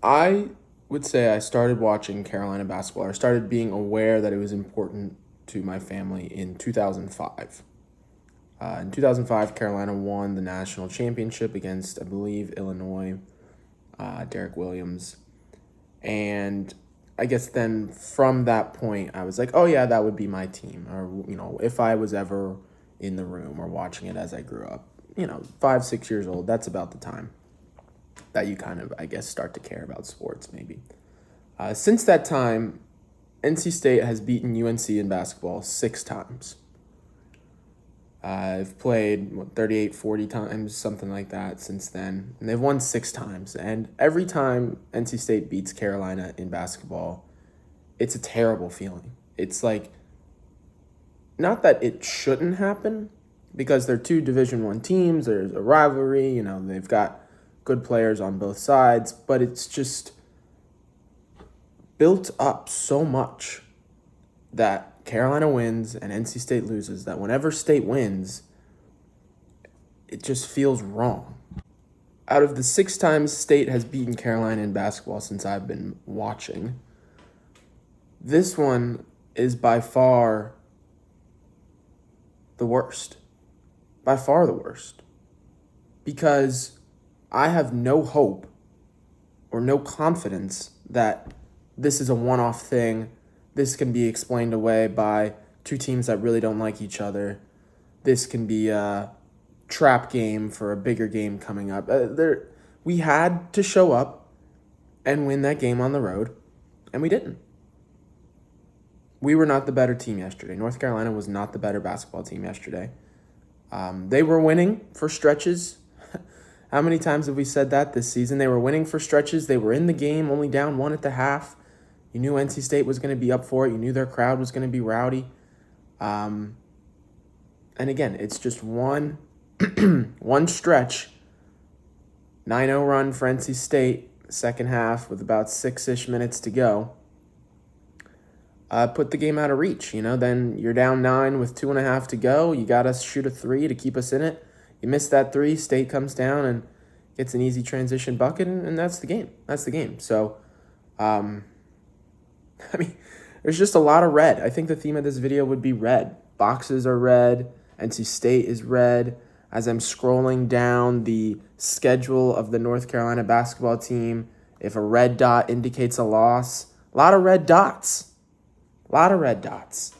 I would say I started watching Carolina basketball, or started being aware that it was important to my family in 2005. In 2005, Carolina won the national championship against, I believe, Illinois, Derek Williams. And I guess then from that point, I was like, oh, yeah, that would be my team. Or, if I was ever in the room or watching it as I grew up, 5, 6 years old, that's about the time that you kind of, I guess, start to care about sports, maybe. Since that time, NC State has beaten UNC in basketball 6 times. I've played 38, 40 times, something like that since then. And they've won 6 times. And every time NC State beats Carolina in basketball, it's a terrible feeling. It's like, not that it shouldn't happen, because they're two Division I teams. There's a rivalry. They've got good players on both sides. But it's just built up so much that Carolina wins and NC State loses, that whenever State wins, it just feels wrong. Out of the 6 times State has beaten Carolina in basketball since I've been watching, this one is by far the worst. By far the worst. Because I have no hope or no confidence that this is a one-off thing. This can be explained away by two teams that really don't like each other. This can be a trap game for a bigger game coming up. We had to show up and win that game on the road, and we didn't. We were not the better team yesterday. North Carolina was not the better basketball team yesterday. They were winning for stretches. How many times have we said that this season? They were winning for stretches. They were in the game, only down 1 at the half. You knew NC State was going to be up for it. You knew their crowd was going to be rowdy. And again, it's just one stretch. 9-0 run for NC State, second half with about 6-ish minutes to go. Put the game out of reach. Then you're down 9 with 2.5 to go. You got to shoot a 3 to keep us in it. You miss that 3, State comes down and gets an easy transition bucket, and that's the game. That's the game. So, there's just a lot of red. I think the theme of this video would be red. Boxes are red. NC State is red. As I'm scrolling down the schedule of the North Carolina basketball team, if a red dot indicates a loss, a lot of red dots. A lot of red dots.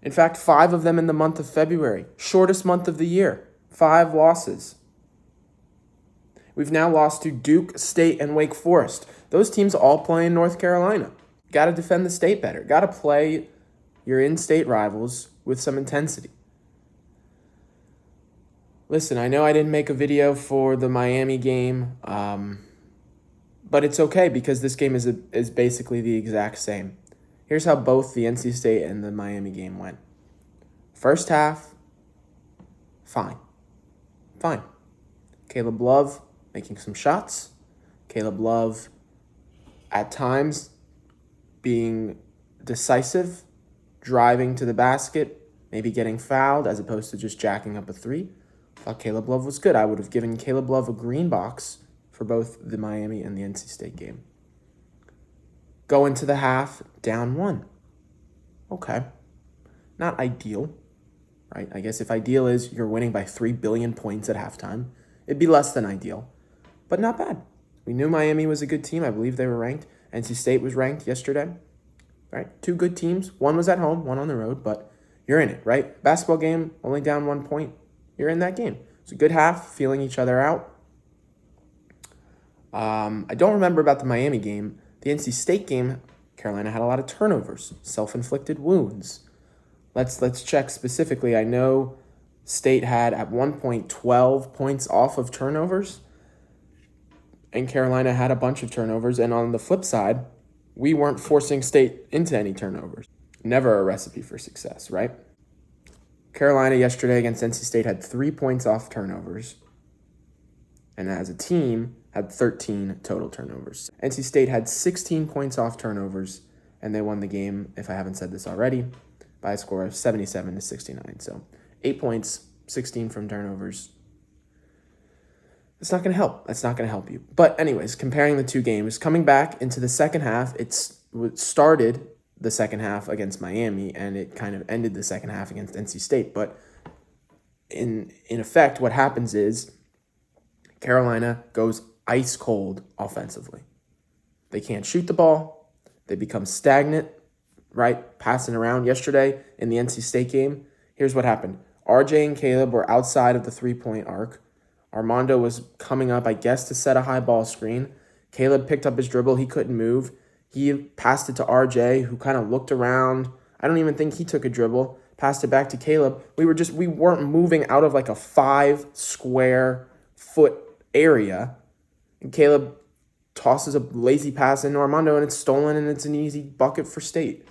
In fact, 5 of them in the month of February. Shortest month of the year. 5 losses. We've now lost to Duke, State, and Wake Forest. Those teams all play in North Carolina. Got to defend the state better. Got to play your in-state rivals with some intensity. Listen, I know I didn't make a video for the Miami game, but it's okay because this game is basically the exact same. Here's how both the NC State and the Miami game went. First half, fine. Caleb Love making some shots. Caleb Love at times being decisive, driving to the basket, maybe getting fouled as opposed to just jacking up a 3. Thought Caleb Love was good. I would have given Caleb Love a green box for both the Miami and the NC State game. Go into the half, down 1. Okay. Not ideal, right? I guess if ideal is you're winning by 3 billion points at halftime, it'd be less than ideal, but not bad. We knew Miami was a good team. I believe they were ranked. NC State was ranked yesterday, right? 2 good teams. One was at home, one on the road, but you're in it, right? Basketball game, only down 1 point. You're in that game. It's a good half, feeling each other out. I don't remember about the Miami game. The NC State game, Carolina had a lot of turnovers, self-inflicted wounds. Let's check specifically. I know State had at one point 12 points off of turnovers, and Carolina had a bunch of turnovers. And on the flip side, we weren't forcing State into any turnovers. Never a recipe for success, right? Carolina yesterday against NC State had 3 points off turnovers, and as a team had 13 total turnovers. NC State had 16 points off turnovers, and they won the game, if I haven't said this already, by a score of 77-69. So 8 points, 16 from turnovers. It's not going to help. That's not going to help you. But anyways, comparing the two games, coming back into the second half, it started the second half against Miami, and it kind of ended the second half against NC State. But in effect, what happens is Carolina goes ice cold offensively. They can't shoot the ball. They become stagnant, right? Passing around. Yesterday in the NC State game, here's what happened. RJ and Caleb were outside of the three-point arc. Armando was coming up, I guess, to set a high ball screen. Caleb picked up his dribble. He couldn't move. He passed it to RJ, who kind of looked around. I don't even think he took a dribble. Passed it back to Caleb. We weren't moving out of like a 5 square foot area. And Caleb tosses a lazy pass into Armando, and it's stolen, and it's an easy bucket for State.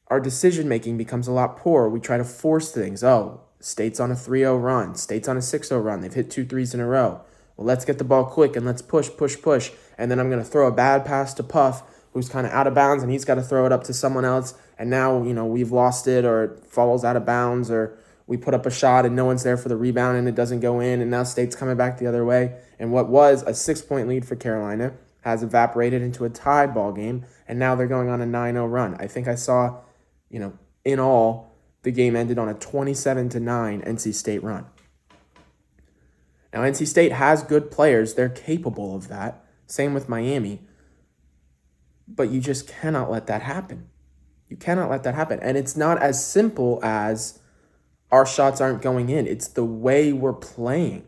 Our decision-making becomes a lot poorer. We try to force things. Oh, State's on a 3-0 run. State's on a 6-0 run. They've hit 2 threes in a row. Well, let's get the ball quick, and let's push. And then I'm going to throw a bad pass to Puff, who's kind of out of bounds, and he's got to throw it up to someone else. And now, we've lost it, or it falls out of bounds, or we put up a shot and no one's there for the rebound and it doesn't go in, and now State's coming back the other way. And what was a 6-point lead for Carolina has evaporated into a tie ball game, and now they're going on a 9-0 run. I think I saw, in all, the game ended on a 27-9 NC State run. Now, NC State has good players. They're capable of that. Same with Miami. But you just cannot let that happen. You cannot let that happen. And it's not as simple as our shots aren't going in. It's the way we're playing.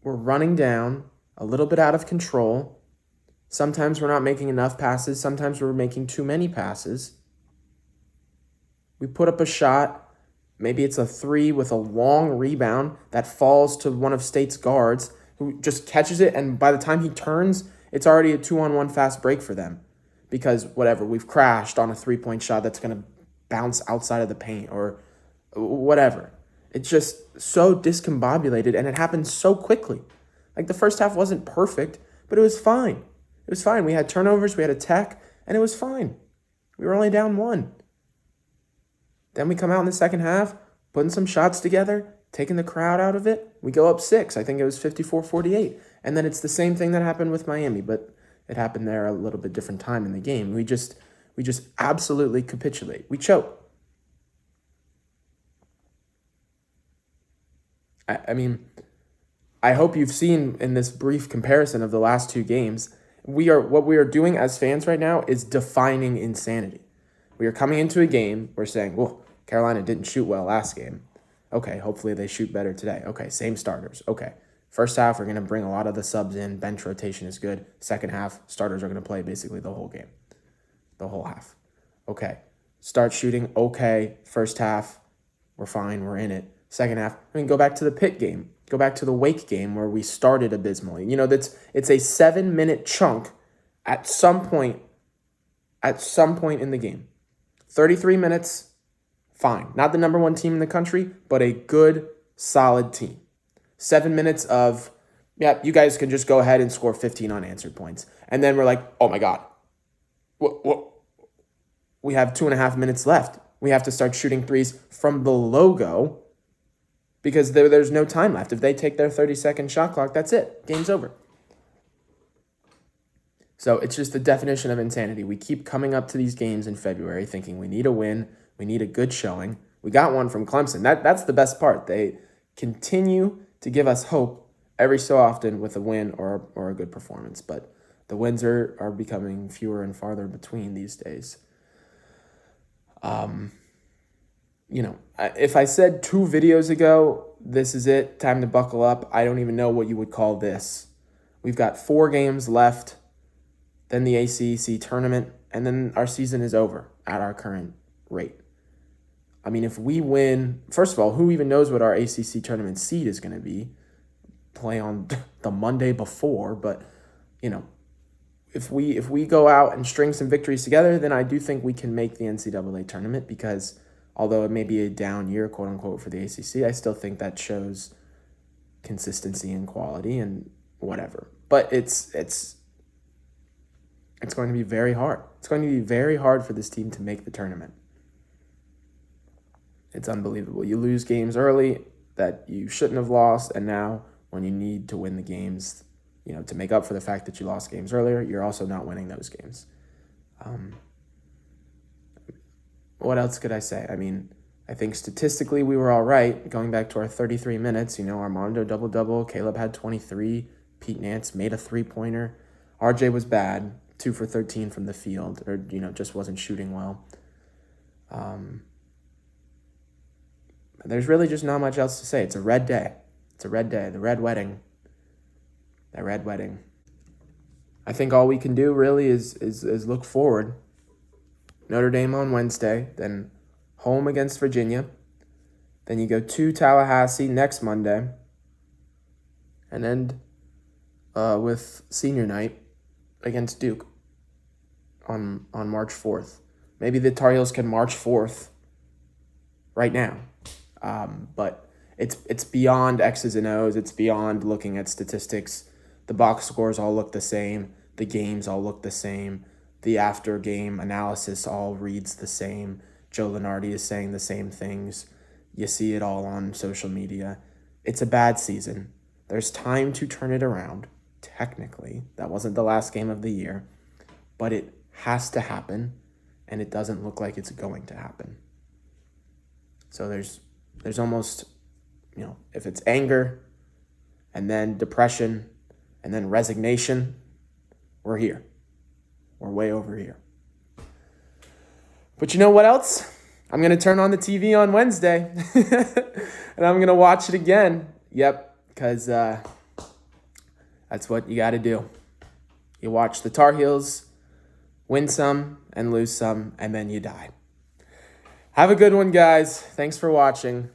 We're running down, a little bit out of control. Sometimes we're not making enough passes. Sometimes we're making too many passes. We put up a shot. Maybe it's a 3 with a long rebound that falls to one of State's guards, who just catches it, and by the time he turns, it's already a 2-on-1 fast break for them. Because we've crashed on a 3-point shot that's going to bounce outside of the paint or whatever. It's just so discombobulated, and it happens so quickly. Like, the first half wasn't perfect, but it was fine. It was fine. We had turnovers, we had a tech, and it was fine. We were only down 1. Then we come out in the second half, putting some shots together, taking the crowd out of it. We go up 6. I think it was 54-48. And then it's the same thing that happened with Miami, but it happened there a little bit different time in the game. We just absolutely capitulate. We choke. I mean, I hope you've seen in this brief comparison of the last 2 games, what we are doing as fans right now is defining insanity. We are coming into a game, we're saying, well, Carolina didn't shoot well last game. Okay, hopefully they shoot better today. Okay, same starters. Okay, first half, we're going to bring a lot of the subs in. Bench rotation is good. Second half, starters are going to play basically the whole game, the whole half. Okay, start shooting. Okay, first half, we're fine. We're in it. Second half, go back to the Pitt game. Go back to the Wake game where we started abysmally. It's a 7-minute chunk at some point in the game. 33 minutes, fine. Not the number 1 team in the country, but a good, solid team. 7 minutes of, you guys can just go ahead and score 15 unanswered points. And then we're like, oh my God, what? We have 2.5 minutes left. We have to start shooting threes from the logo because there's no time left. If they take their 30-second shot clock, that's it. Game's over. So it's just the definition of insanity. We keep coming up to these games in February thinking we need a win, we need a good showing. We got one from Clemson. That's the best part. They continue to give us hope every so often with a win or a good performance. But the wins are becoming fewer and farther between these days. If I said 2 videos ago, this is it, time to buckle up, I don't even know what you would call this. We've got 4 games left, then the ACC tournament, and then our season is over at our current rate. I mean, if we win, first of all, who even knows what our ACC tournament seed is going to be? Play on the Monday before, but, if we go out and string some victories together, then I do think we can make the NCAA tournament because although it may be a down year, quote unquote, for the ACC, I still think that shows consistency and quality and whatever. But it's going to be very hard. It's going to be very hard for this team to make the tournament. It's unbelievable. You lose games early that you shouldn't have lost, and now when you need to win the games, to make up for the fact that you lost games earlier, you're also not winning those games. What else could I say? I mean, I think statistically we were all right. Going back to our 33 minutes, Armando double-double, Caleb had 23, Pete Nance made a three-pointer. RJ was bad, 2 for 13 from the field, or, just wasn't shooting well. There's really just not much else to say. It's a red day. It's a red day. The red wedding. The red wedding. I think all we can do really is look forward. Notre Dame on Wednesday, then home against Virginia. Then you go to Tallahassee next Monday. And end with senior night against Duke on March 4th. Maybe the Tar Heels can March 4th right now. But it's beyond X's and O's. It's beyond looking at statistics. The box scores all look the same. The games all look the same. The after-game analysis all reads the same. Joe Lunardi is saying the same things. You see it all on social media. It's a bad season. There's time to turn it around. Technically, that wasn't the last game of the year. But it has to happen, and it doesn't look like it's going to happen. So there's almost, if it's anger and then depression and then resignation, we're here. We're way over here. But you know what else? I'm going to turn on the TV on Wednesday and I'm going to watch it again. Yep, because that's what you got to do. You watch the Tar Heels win some and lose some, and then you die. Have a good one, guys. Thanks for watching.